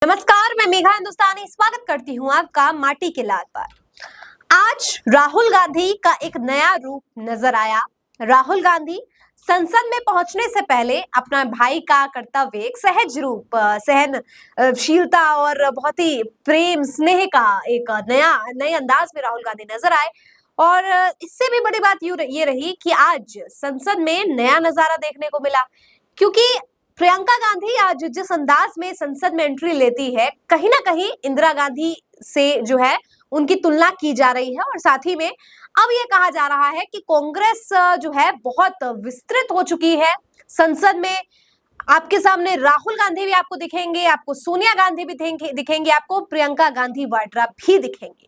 नमस्कार, मैं मेघा हिंदुस्तानी स्वागत करती हूँ आपका माटी के लाल पर। आज राहुल गांधी का एक नया रूप नजर आया। राहुल गांधी संसद में पहुंचने से पहले अपना भाई का कर्तव्य एक सहज रूप, सहनशीलता और बहुत ही प्रेम स्नेह का एक नए अंदाज में राहुल गांधी नजर आए। और इससे भी बड़ी बात ये रही कि आज संसद में नया नजारा देखने को मिला, क्योंकि प्रियंका गांधी आज जिस अंदाज में संसद में एंट्री लेती है, कहीं ना कहीं इंदिरा गांधी से जो है उनकी तुलना की जा रही है। और साथ ही में अब ये कहा जा रहा है कि कांग्रेस जो है बहुत विस्तृत हो चुकी है संसद में। आपके सामने राहुल गांधी भी आपको दिखेंगे, आपको सोनिया गांधी भी दिखेंगे, आपको प्रियंका गांधी वाड्रा भी दिखेंगे।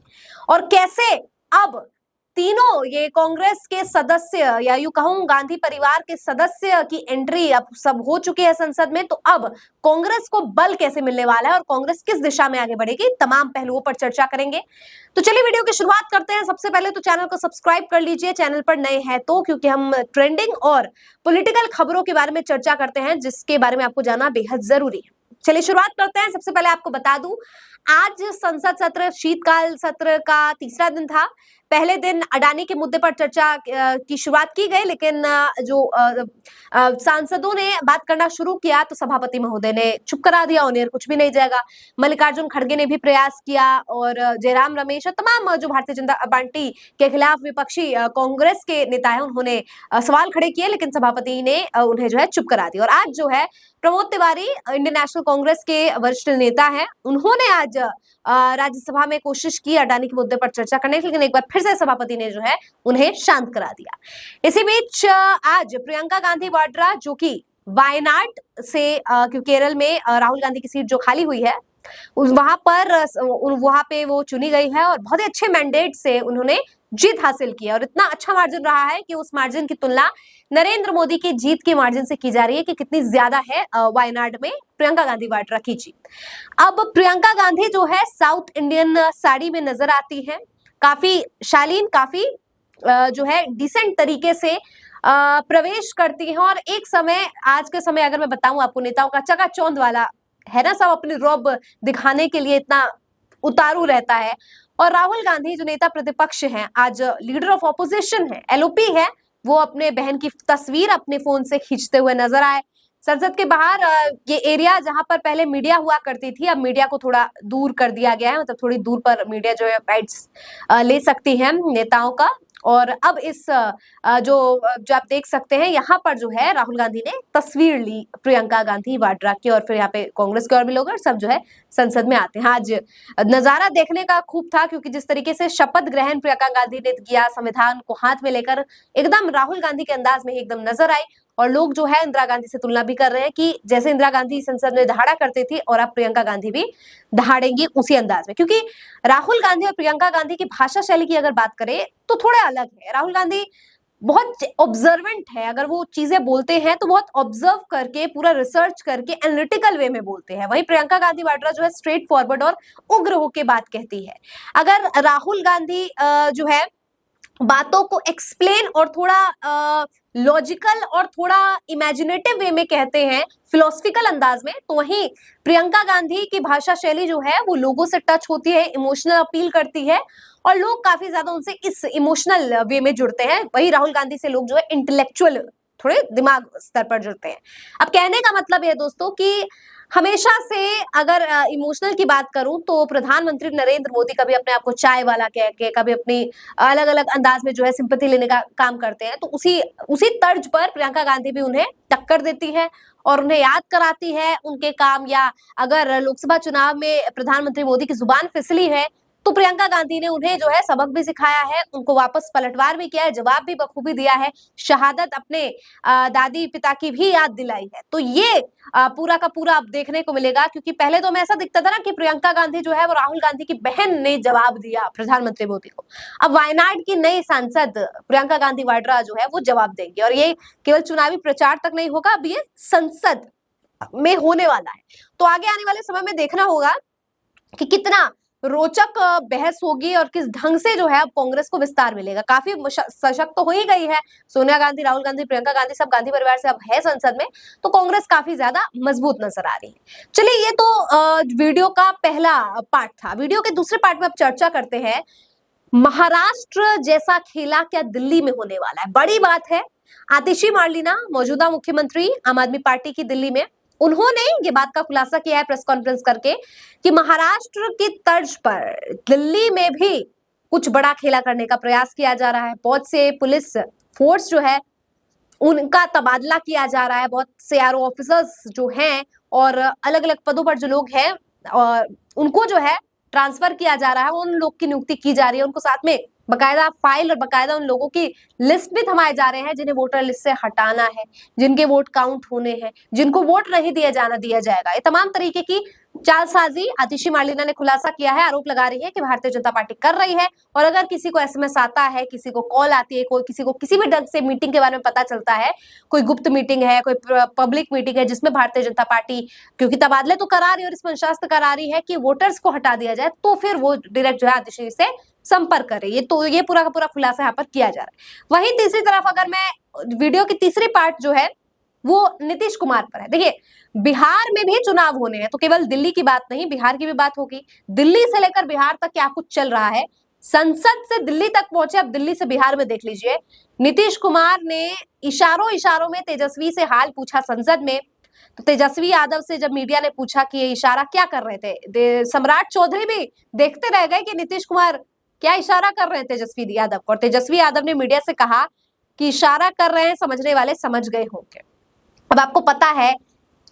और कैसे अब तीनों ये कांग्रेस के सदस्य या यूं कहूं गांधी परिवार के सदस्य की एंट्री अब सब हो चुकी है संसद में, तो अब कांग्रेस को बल कैसे मिलने वाला है और कांग्रेस किस दिशा में आगे बढ़ेगी, तमाम पहलुओं पर चर्चा करेंगे। तो चलिए वीडियो की शुरुआत करते हैं। सबसे पहले तो चैनल को सब्सक्राइब कर लीजिए, चैनल पर नए हैं तो, क्योंकि हम ट्रेंडिंग और पॉलिटिकल खबरों के बारे में चर्चा करते हैं जिसके बारे में आपको जानना बेहद जरूरी है। चलिए शुरुआत करते हैं। सबसे पहले आपको बता दूं, आज संसद सत्र शीतकाल सत्र का तीसरा दिन था। पहले दिन अडानी के मुद्दे पर चर्चा की शुरुआत की गई, लेकिन जो सांसदों ने बात करना शुरू किया तो सभापति महोदय ने चुप करा दिया, ऑन एयर कुछ भी नहीं जाएगा। मल्लिकार्जुन खड़गे ने भी प्रयास किया और जयराम रमेश और तमाम जो भारतीय जनता पार्टी के खिलाफ विपक्षी कांग्रेस के नेता है उन्होंने सवाल खड़े किए, लेकिन सभापति ने उन्हें जो है चुप करा दिया। और आज जो है प्रमोद तिवारी इंडियन नेशनल कांग्रेस के वरिष्ठ नेता हैं, उन्होंने आज राज्यसभा में कोशिश की अडानी के मुद्दे पर चर्चा करने की, लेकिन एक बार फिर से सभापति ने जो है उन्हें शांत करा दिया। इसी बीच आज प्रियंका गांधी वाड्रा, जो कि वायनाड से केरल में राहुल गांधी की सीट जो खाली हुई है वहां पे वो चुनी गई है और बहुत ही अच्छे मैंडेट से उन्होंने जीत हासिल की है। और इतना अच्छा मार्जिन रहा है कि उस मार्जिन की तुलना नरेंद्र मोदी की जीत के मार्जिन से की जा रही है कि कितनी ज्यादा है वायनाड में प्रियंका गांधी वाड्रा की जीत। अब प्रियंका गांधी जो है साउथ इंडियन साड़ी में नजर आती है, काफी शालीन, काफी जो है डिसेंट तरीके से प्रवेश करती है। और एक समय, आज के समय अगर मैं बताऊं आपको, नेताओं का चकाचौंध वाला है ना, सब अपनी रौब दिखाने के लिए इतना उतारू रहता है। और राहुल गांधी जो नेता प्रतिपक्ष हैं, आज लीडर ऑफ ऑपोजिशन है, एलओपी है, वो अपने बहन की तस्वीर अपने फोन से खींचते हुए नजर आए। संसद के बाहर ये एरिया जहां पर पहले मीडिया हुआ करती थी, अब मीडिया को थोड़ा दूर कर दिया गया है, मतलब थोड़ी दूर पर मीडिया जो है बाइट्स ले सकती है नेताओं का। और अब इस जो आप देख सकते हैं, यहाँ पर जो है राहुल गांधी ने तस्वीर ली प्रियंका गांधी वाड्रा की, और फिर यहाँ पे कांग्रेस के और भी लोग और सब जो है संसद में आते हैं। आज नजारा देखने का खूब था, क्योंकि जिस तरीके से शपथ ग्रहण प्रियंका गांधी ने किया, संविधान को हाथ में लेकर एकदम राहुल गांधी के अंदाज में एकदम नजर आई। और लोग जो है इंदिरा गांधी से तुलना भी कर रहे हैं कि जैसे इंदिरा गांधी संसद में दहाड़ा करती थी और अब प्रियंका गांधी भी दहाड़ेंगी उसी अंदाज में। क्योंकि राहुल गांधी और प्रियंका गांधी की भाषा शैली की अगर बात करें तो थोड़े अलग है। राहुल गांधी बहुत ऑब्जर्वेंट है, अगर वो चीजें बोलते हैं तो बहुत ऑब्जर्व करके, पूरा रिसर्च करके एनालिटिकल वे में बोलते हैं। वहीं प्रियंका गांधी वाड्रा जो है स्ट्रेट फॉरवर्ड और उग्र होके बात कहती है। अगर राहुल गांधी जो है बातों को एक्सप्लेन और थोड़ा लॉजिकल और थोड़ा इमेजिनेटिव वे में कहते हैं, फिलोसफिकल अंदाज में, तो वहीं प्रियंका गांधी की भाषा शैली जो है वो लोगों से टच होती है, इमोशनल अपील करती है और लोग काफी ज्यादा उनसे इस इमोशनल वे में जुड़ते हैं। वही राहुल गांधी से लोग जो है इंटेलेक्चुअल, थोड़े दिमाग स्तर पर जुड़ते हैं। अब कहने का मतलब है दोस्तों कि हमेशा से अगर इमोशनल की बात करूं तो प्रधानमंत्री नरेंद्र मोदी कभी अपने आप को चाय वाला कह के, कभी अपनी अलग अलग अंदाज में जो है सिंपैथी लेने का काम करते हैं, तो उसी तर्ज पर प्रियंका गांधी भी उन्हें टक्कर देती है और उन्हें याद कराती है उनके काम। या अगर लोकसभा चुनाव में प्रधानमंत्री मोदी की जुबान फिसली है तो प्रियंका गांधी ने उन्हें जो है सबक भी सिखाया है, उनको वापस पलटवार भी किया है, जवाब भी बखूबी दिया है, शहादत अपने दादी पिता की भी याद दिलाई है। तो ये पूरा का पूरा अब देखने को मिलेगा, क्योंकि पहले तो हमें ऐसा दिखता था ना कि प्रियंका गांधी जो है वो राहुल गांधी की बहन ने जवाब दिया प्रधानमंत्री मोदी को। अब वायनाड की नई सांसद प्रियंका गांधी वाड्रा जो है वो जवाब देंगे, और ये केवल चुनावी प्रचार तक नहीं होगा, अब ये संसद में होने वाला है। तो आगे आने वाले समय में देखना होगा कि कितना रोचक बहस होगी और किस ढंग से जो है अब कांग्रेस को विस्तार मिलेगा। काफी सशक्त तो हो ही गई है, सोनिया गांधी, राहुल गांधी, प्रियंका गांधी सब गांधी परिवार से अब है संसद में, तो कांग्रेस काफी ज्यादा मजबूत नजर आ रही है। चलिए, ये तो वीडियो का पहला पार्ट था। वीडियो के दूसरे पार्ट में अब चर्चा करते हैं, महाराष्ट्र जैसा खेला क्या दिल्ली में होने वाला है। बड़ी बात है, आतिशी मार्लिना मौजूदा मुख्यमंत्री आम आदमी पार्टी की दिल्ली में, उन्होंने ये बात का खुलासा किया है प्रेस कॉन्फ्रेंस करके कि महाराष्ट्र की तर्ज पर दिल्ली में भी कुछ बड़ा खेला करने का प्रयास किया जा रहा है। बहुत से पुलिस फोर्स जो है उनका तबादला किया जा रहा है, बहुत से आरओ ऑफिसर्स जो हैं और अलग अलग पदों पर जो लोग हैं और उनको जो है ट्रांसफर किया जा रहा है, उन लोग की नियुक्ति की जा रही है। उनको साथ में बकायदा फाइल और बकायदा उन लोगों की लिस्ट भी थमाए जा रहे हैं जिन्हें वोटर लिस्ट से हटाना है, जिनके वोट काउंट होने हैं, जिनको वोट नहीं दिया जाएगा। ये तमाम तरीके की चालसाजी आतिशी मार्लिना ने खुलासा किया है। आरोप लगा रही है कि भारतीय जनता पार्टी कर रही है, और अगर किसी को एसएमएस आता है, किसी को कॉल आती है, कोई किसी को किसी भी ढंग से मीटिंग के बारे में पता चलता है, कोई गुप्त मीटिंग है, कोई पब्लिक मीटिंग है जिसमें भारतीय जनता पार्टी क्योंकि तबादले तो करा रही है और इसमें शास्त्र करा रही है कि वोटर्स को हटा दिया जाए, तो फिर वो डायरेक्ट जो है आतिशी से संपर्क करे। ये पूरा का पूरा खुलासा यहाँ पर किया जा रहा है। वहीं तीसरी तरफ अगर मैं वीडियो की तीसरी पार्ट जो है वो नीतीश कुमार पर है। देखिए, बिहार में भी चुनाव होने हैं, तो केवल दिल्ली की बात नहीं, बिहार की भी बात होगी। दिल्ली से लेकर बिहार तक क्या कुछ चल रहा है, संसद से दिल्ली तक पहुंचे, अब दिल्ली से बिहार में देख लीजिए। नीतीश कुमार ने इशारों में तेजस्वी से हाल पूछा संसद में, तो तेजस्वी यादव से जब मीडिया ने पूछा कि ये इशारा क्या कर रहे थे, सम्राट चौधरी भी देखते रह गए कि नीतीश कुमार क्या इशारा कर रहे हैं तेजस्वी यादव को, और तेजस्वी यादव ने मीडिया से कहा कि इशारा कर रहे हैं, समझने वाले समझ गए होंगे। अब आपको पता है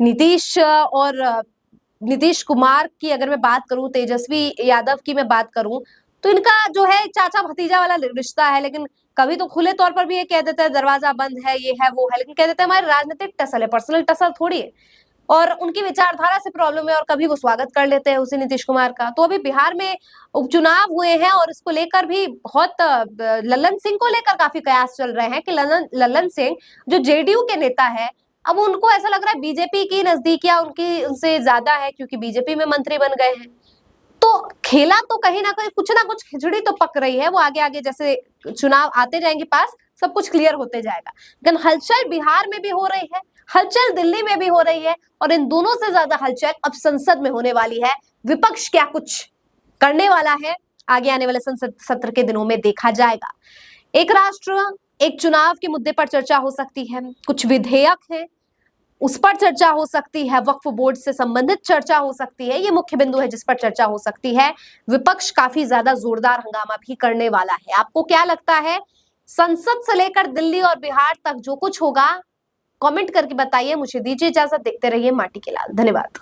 नीतीश कुमार की अगर मैं बात करूं, तेजस्वी यादव की मैं बात करूं, तो इनका जो है चाचा भतीजा वाला रिश्ता है। लेकिन कभी तो खुले तौर पर भी ये कह देते हैं दरवाजा बंद है, ये है वो है, लेकिन कह देते हैं हमारे राजनीतिक टसल है, पर्सनल टसल थोड़ी है, और उनकी विचारधारा से प्रॉब्लम है, और कभी वो स्वागत कर लेते हैं उसी नीतीश कुमार का। तो अभी बिहार में उपचुनाव हुए हैं और इसको लेकर भी बहुत लल्लन सिंह को लेकर काफी कयास चल रहे हैं कि लल्लन सिंह जो जेडीयू के नेता है, अब उनको ऐसा लग रहा है बीजेपी की नजदीकियां उनकी उनसे ज्यादा है, क्योंकि बीजेपी में मंत्री बन गए हैं। तो खेला तो कहीं ना कुछ खिचड़ी तो पक रही है। वो आगे आगे जैसे चुनाव आते जाएंगे पास, सब कुछ क्लियर होते जाएगा। लेकिन हलचल बिहार में भी हो रही है, हलचल दिल्ली में भी हो रही है, और इन दोनों से ज्यादा हलचल अब संसद में होने वाली है। विपक्ष क्या कुछ करने वाला है, आगे आने वाले संसद सत्र के दिनों में देखा जाएगा। एक राष्ट्र एक चुनाव के मुद्दे पर चर्चा हो सकती है, कुछ विधेयक है उस पर चर्चा हो सकती है, वक्फ बोर्ड से संबंधित चर्चा हो सकती है, ये मुख्य बिंदु है जिस पर चर्चा हो सकती है। विपक्ष काफी ज्यादा जोरदार हंगामा भी करने वाला है। आपको क्या लगता है, संसद से लेकर दिल्ली और बिहार तक जो कुछ होगा, कमेंट करके बताइए। मुझे दीजिए इजाजत, देखते रहिए माटी के लाल। धन्यवाद।